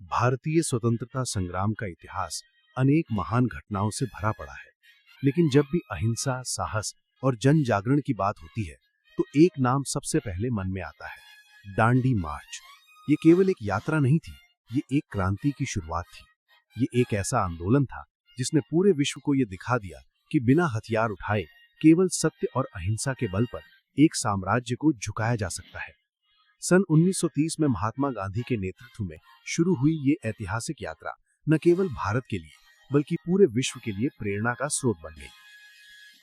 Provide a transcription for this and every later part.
भारतीय स्वतंत्रता संग्राम का इतिहास अनेक महान घटनाओं से भरा पड़ा है, लेकिन जब भी अहिंसा, साहस और जन जागरण की बात होती है, तो एक नाम सबसे पहले मन में आता है, दांडी मार्च। ये केवल एक यात्रा नहीं थी, ये एक क्रांति की शुरुआत थी। ये एक ऐसा आंदोलन था जिसने पूरे विश्व को ये दिखा दिया कि बिना हथियार उठाए, केवल सत्य और अहिंसा के बल पर एक साम्राज्य को झुकाया जा सकता है। सन 1930 में महात्मा गांधी के नेतृत्व में शुरू हुई ये ऐतिहासिक यात्रा न केवल भारत के लिए बल्कि पूरे विश्व के लिए प्रेरणा का स्रोत बन गई।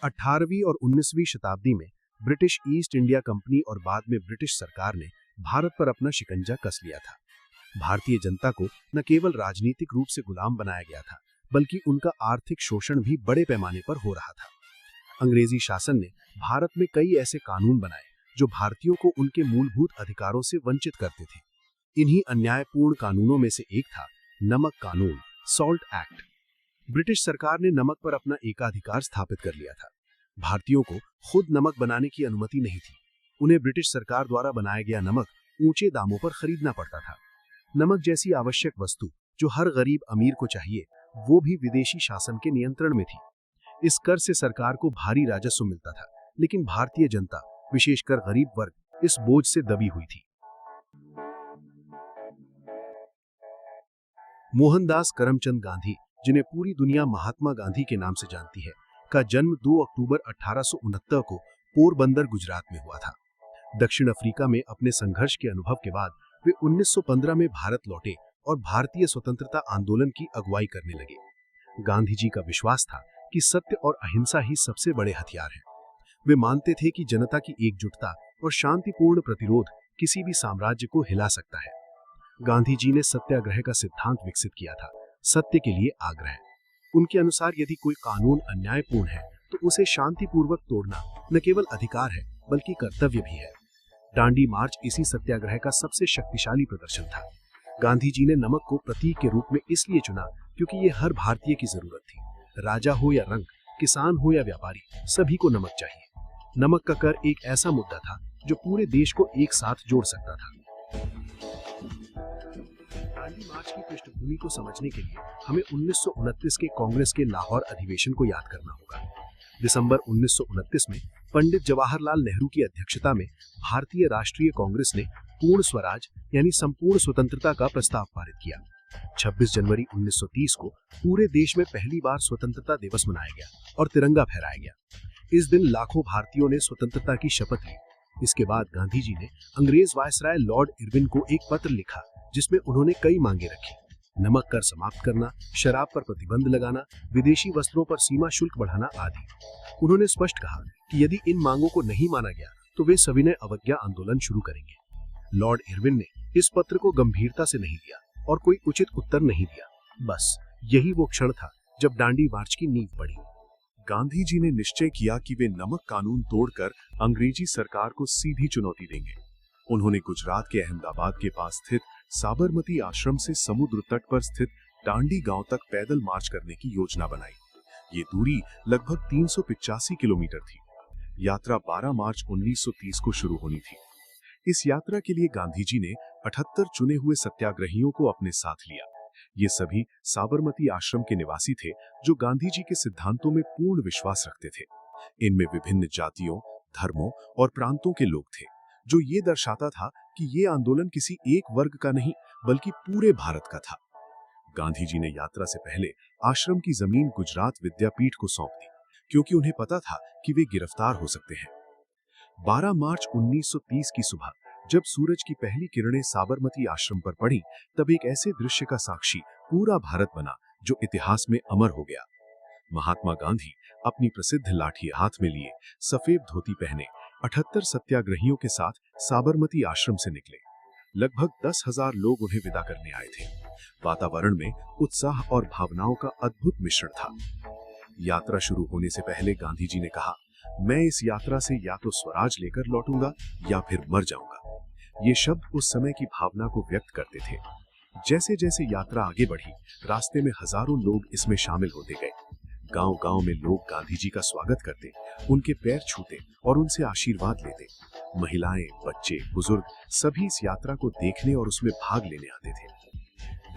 18वीं और 19वीं शताब्दी में ब्रिटिश ईस्ट इंडिया कंपनी और बाद में ब्रिटिश सरकार ने भारत पर अपना शिकंजा कस लिया था। भारतीय जनता को न केवल राजनीतिक रूप से गुलाम बनाया गया था, बल्कि उनका आर्थिक शोषण भी बड़े पैमाने पर हो रहा था। अंग्रेजी शासन ने भारत में कई ऐसे कानून बनाए जो भारतीयों को उनके मूलभूत अधिकारों से वंचित करते थे। इन्हीं अन्यायपूर्ण कानूनों में से एक था नमक कानून, सॉल्ट एक्ट। ब्रिटिश सरकार ने नमक पर अपना एकाधिकार स्थापित कर लिया था। भारतीयों को खुद नमक बनाने की अनुमति नहीं थी। उन्हें ब्रिटिश सरकार द्वारा बनाया गया नमक ऊंचे दामों पर खरीदना पड़ता था। नमक जैसी आवश्यक वस्तु जो हर गरीब अमीर को चाहिए, वो भी विदेशी शासन के नियंत्रण में थी। इस कर से सरकार को भारी राजस्व मिलता था, लेकिन भारतीय जनता, विशेषकर गरीब वर्ग, इस बोझ से दबी हुई थी। मोहनदास करमचंद गांधी, जिन्हें पूरी दुनिया महात्मा गांधी के नाम से जानती है, का जन्म 2 अक्टूबर 1869 को पोरबंदर, गुजरात में हुआ था। दक्षिण अफ्रीका में अपने संघर्ष के अनुभव के बाद वे 1915 में भारत लौटे और भारतीय स्वतंत्रता आंदोलन की अगुवाई करने लगे। गांधी जी का विश्वास था कि सत्य और अहिंसा ही सबसे बड़े हथियार हैं। वे मानते थे कि जनता की एकजुटता और शांतिपूर्ण प्रतिरोध किसी भी साम्राज्य को हिला सकता है। गांधी जी ने सत्याग्रह का सिद्धांत विकसित किया था, सत्य के लिए आग्रह। उनके अनुसार यदि कोई कानून अन्यायपूर्ण है तो उसे शांतिपूर्वक तोड़ना न केवल अधिकार है बल्कि कर्तव्य भी है। दांडी मार्च इसी सत्याग्रह का सबसे शक्तिशाली प्रदर्शन था। गांधी जी ने नमक को प्रतीक के रूप में इसलिए चुना क्योंकि ये हर भारतीय की जरूरत थी। राजा हो या रंग, किसान हो या व्यापारी, सभी को नमक चाहिए। नमक का कर एक ऐसा मुद्दा था जो पूरे देश को एक साथ जोड़ सकता था। दांडी मार्च की पृष्ठभूमि को समझने के लिए हमें 1929 के कांग्रेस के लाहौर अधिवेशन को याद करना होगा। दिसंबर 1929 में पंडित जवाहरलाल नेहरू की अध्यक्षता में भारतीय राष्ट्रीय कांग्रेस ने पूर्ण स्वराज यानी संपूर्ण स्वतंत्रता का प्रस्ताव पारित किया। 26 जनवरी 1930 को पूरे देश में पहली बार स्वतंत्रता दिवस मनाया गया और तिरंगा फहराया गया। इस दिन लाखों भारतीयों ने स्वतंत्रता की शपथ ली। इसके बाद गांधी जी ने अंग्रेज वायसराय लॉर्ड इरविन को एक पत्र लिखा जिसमें उन्होंने कई मांगे रखी। नमक कर समाप्त करना, शराब पर प्रतिबंध लगाना, विदेशी वस्त्रों पर सीमा शुल्क बढ़ाना आदि। उन्होंने स्पष्ट कहा कि यदि इन मांगों को नहीं माना गया तो वे सविनय अवज्ञा आंदोलन शुरू करेंगे। लॉर्ड इरविन ने इस पत्र को गंभीरता से नहीं लिया और कोई उचित उत्तर नहीं दिया। बस यही वो क्षण था जब दांडी मार्च की नींव पड़ी। गांधी जी ने निश्चय किया कि वे नमक कानून तोड़कर अंग्रेजी सरकार को सीधी चुनौती देंगे। उन्होंने गुजरात के अहमदाबाद के पास स्थित साबरमती आश्रम से समुद्र तट पर स्थित दांडी गांव तक पैदल मार्च करने की योजना बनाई। ये दूरी लगभग 385 किलोमीटर थी। यात्रा 12 मार्च 1930 को शुरू होनी थी। इस यात्रा के लिए गांधी जी ने 78 चुने हुए सत्याग्रहियों को अपने साथ लिया। ये सभी साबरमती आश्रम के निवासी थे जो गांधी जी के सिद्धांतों में पूर्ण विश्वास रखते थे। इनमें विभिन्न जातियों, धर्मों और प्रांतों के लोग थे, जो ये दर्शाता था कि ये आंदोलन किसी एक वर्ग का नहीं बल्कि पूरे भारत का था। गांधी जी ने यात्रा से पहले आश्रम की जमीन गुजरात विद्यापीठ को सौंप दी, क्योंकि उन्हें पता था कि वे गिरफ्तार हो सकते हैं। 12 मार्च 1930 की सुबह जब सूरज की पहली किरणें साबरमती आश्रम पर पड़ी, तब एक ऐसे दृश्य का साक्षी पूरा भारत बना जो इतिहास में अमर हो गया। महात्मा गांधी अपनी प्रसिद्ध लाठी हाथ में लिए, सफेद धोती पहने 78 सत्याग्रहियों के साथ साबरमती आश्रम से निकले। लगभग 10,000 लोग उन्हें विदा करने आए थे। वातावरण में उत्साह और भावनाओं का अद्भुत मिश्रण था। यात्रा शुरू होने से पहले गांधी जी ने कहा, मैं इस यात्रा से या तो स्वराज लेकर लौटूंगा या फिर मर जाऊंगा। ये शब्द उस समय की भावना को व्यक्त करते थे। जैसे जैसे यात्रा आगे बढ़ी, रास्ते में हजारों लोग इसमें शामिल होते गए। गांव-गांव में लोग गांधी जी का स्वागत करते, उनके पैर छूते और उनसे आशीर्वाद लेते। महिलाएं, बच्चे, बुजुर्ग सभी इस यात्रा को देखने और उसमें भाग लेने आते थे।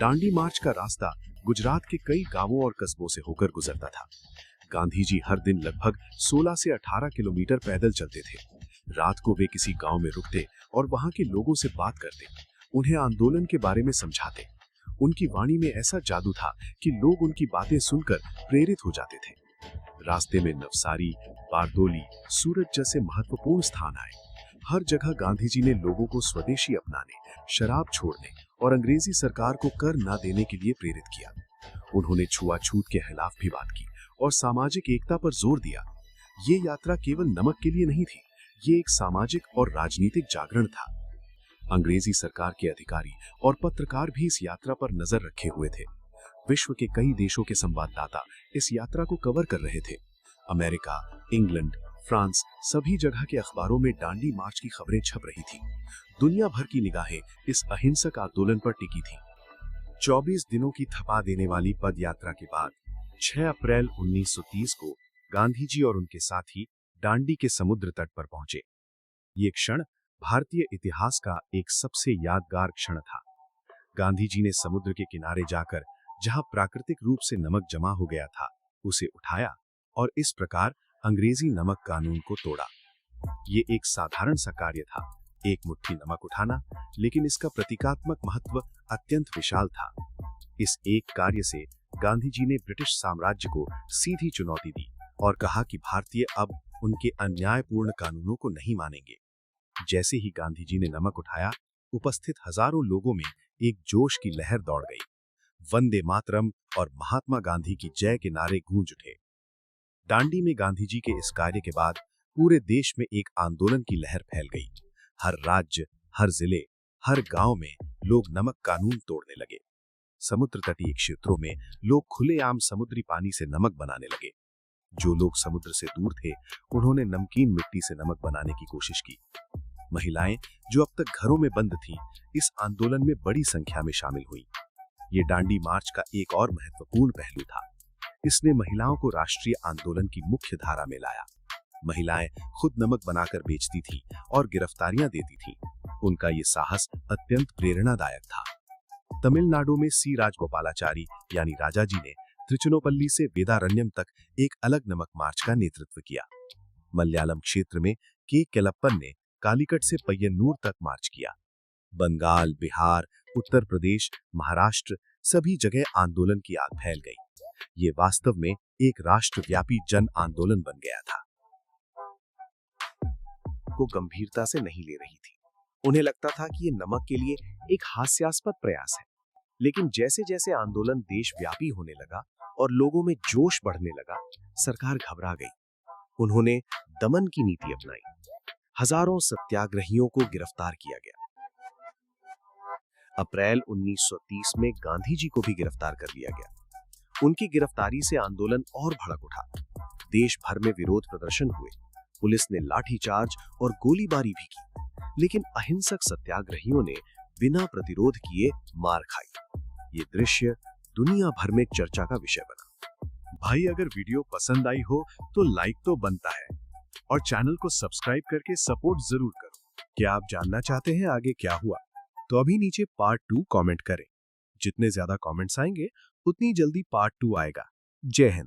दांडी मार्च का रास्ता गुजरात के कई गांवों और कस्बों से होकर गुजरता था। गांधी जी हर दिन लगभग 16 से 18 किलोमीटर पैदल चलते थे। रात को वे किसी गांव में रुकते और वहां के लोगों से बात करते, उन्हें आंदोलन के बारे में समझाते। उनकी वाणी में ऐसा जादू था कि लोग उनकी बातें सुनकर प्रेरित हो जाते थे। रास्ते में नवसारी, बारदोली, सूरत जैसे महत्वपूर्ण स्थान आए। हर जगह गांधी जी ने लोगों को स्वदेशी अपनाने, शराब छोड़ने और अंग्रेजी सरकार को कर न देने के लिए प्रेरित किया। उन्होंने छुआछूत के खिलाफ भी बात की और सामाजिक एकता पर जोर दिया। ये यात्रा केवल नमक के लिए नहीं थी, ये एक सामाजिक और राजनीतिक जागरण था। अंग्रेजी सरकार के अधिकारी और पत्रकार भी इस यात्रा पर नजर रखे हुए थे। विश्व के कई देशों के संवाददाता इस यात्रा को कवर कर रहे थे। अमेरिका, इंग्लैंड, फ्रांस, सभी जगह के अखबारों में दांडी मार्च की खबरें छप रही थीं। दुनिया भर की निगाहें इस अहिंसक आंदोलन पर टिकी थीं। 24 दिनों की थपा देने वाली पद यात्रा के बाद 6 अप्रैल 1930 को गांधी जी और उनके साथी दांडी के समुद्र तट पर पहुंचे। ये क्षण भारतीय इतिहास का एक सबसे यादगार क्षण था। गांधी जी ने समुद्र के किनारे जाकर जहां प्राकृतिक रूप से नमक जमा हो गया था, उसे उठाया और इस प्रकार अंग्रेजी नमक कानून को तोड़ा। ये एक साधारण सा कार्य था, एक मुट्ठी नमक उठाना, लेकिन इसका प्रतीकात्मक महत्व अत्यंत विशाल था। इस एक कार्य से गांधी जी ने ब्रिटिश साम्राज्य को सीधी चुनौती दी और कहा कि भारतीय अब उनके अन्यायपूर्ण कानूनों को नहीं मानेंगे। जैसे ही गांधी जी ने नमक उठाया, उपस्थित हजारों लोगों में एक जोश की लहर दौड़ गई। वंदे मातरम और महात्मा गांधी की जय के नारे गूंज उठे। दांडी में गांधी जी के इस कार्य के बाद पूरे देश में एक आंदोलन की लहर फैल गई। हर राज्य, हर जिले, हर गांव में लोग नमक कानून तोड़ने लगे। समुद्र तटीय क्षेत्रों में लोग खुलेआम समुद्री पानी से नमक बनाने लगे। जो लोग समुद्र से दूर थे, उन्होंने नमकीन मिट्टी से नमक बनाने की कोशिश की। महिलाएं, जो अब तक घरों में बंद थीं, इस आंदोलन में बड़ी संख्या में शामिल हुई। ये दांडी मार्च का एक और महत्वपूर्ण पहलू था। इसने महिलाओं को राष्ट्रीय आंदोलन की मुख्य धारा में लाया। महिलाएं खुद नमक बनाकर बेचती थीं और गिरफ्तारियां देती थीं। उनका ये साहस अत्यंत प्रेरणादायक था। तमिलनाडु में सी राजगोपालाचारी यानी राजा जी ने त्रिचुनोपल्ली से वेदारण्यम तक एक अलग नमक मार्च का नेतृत्व किया। मलयालम क्षेत्र में के केलप्पन ने कालीकट से पय्यन्नूर तक मार्च किया। बंगाल, बिहार, उत्तर प्रदेश, महाराष्ट्र, सभी जगह आंदोलन की आग फैल गई। ये वास्तव में एक राष्ट्रव्यापी जन आंदोलन बन गया था। को गंभीरता से नहीं ले रही थी। उन्हें लगता था कि ये नमक के लिए एक हास्यास्पद प्रयास है। लेकिन जैसे जैसे आंदोलन देशव्यापी होने लगा और लोगों में जोश बढ़ने लगा, सरकार घबरा गई। उन्होंने दमन की नीति अपनाई। हजारों सत्याग्रहियों को गिरफ्तार किया गया। अप्रैल 1930 में गांधी जी को भी गिरफ्तार कर लिया गया। उनकी गिरफ्तारी से आंदोलन और भड़क उठा। देश भर में विरोध प्रदर्शन हुए। पुलिस ने लाठीचार्ज और गोलीबारी भी की, लेकिन अहिंसक सत्याग्रहियों ने बिना प्रतिरोध किए मार खाई। ये दृश्य दुनिया भर में चर्चा का विषय बना। भाई, अगर वीडियो पसंद आई हो तो लाइक तो बनता है और चैनल को सब्सक्राइब करके सपोर्ट जरूर करो। क्या आप जानना चाहते हैं आगे क्या हुआ? तो अभी नीचे पार्ट 2 कमेंट करें। जितने ज्यादा कमेंट्स आएंगे, उतनी जल्दी पार्ट 2 आएगा। जय हिंद।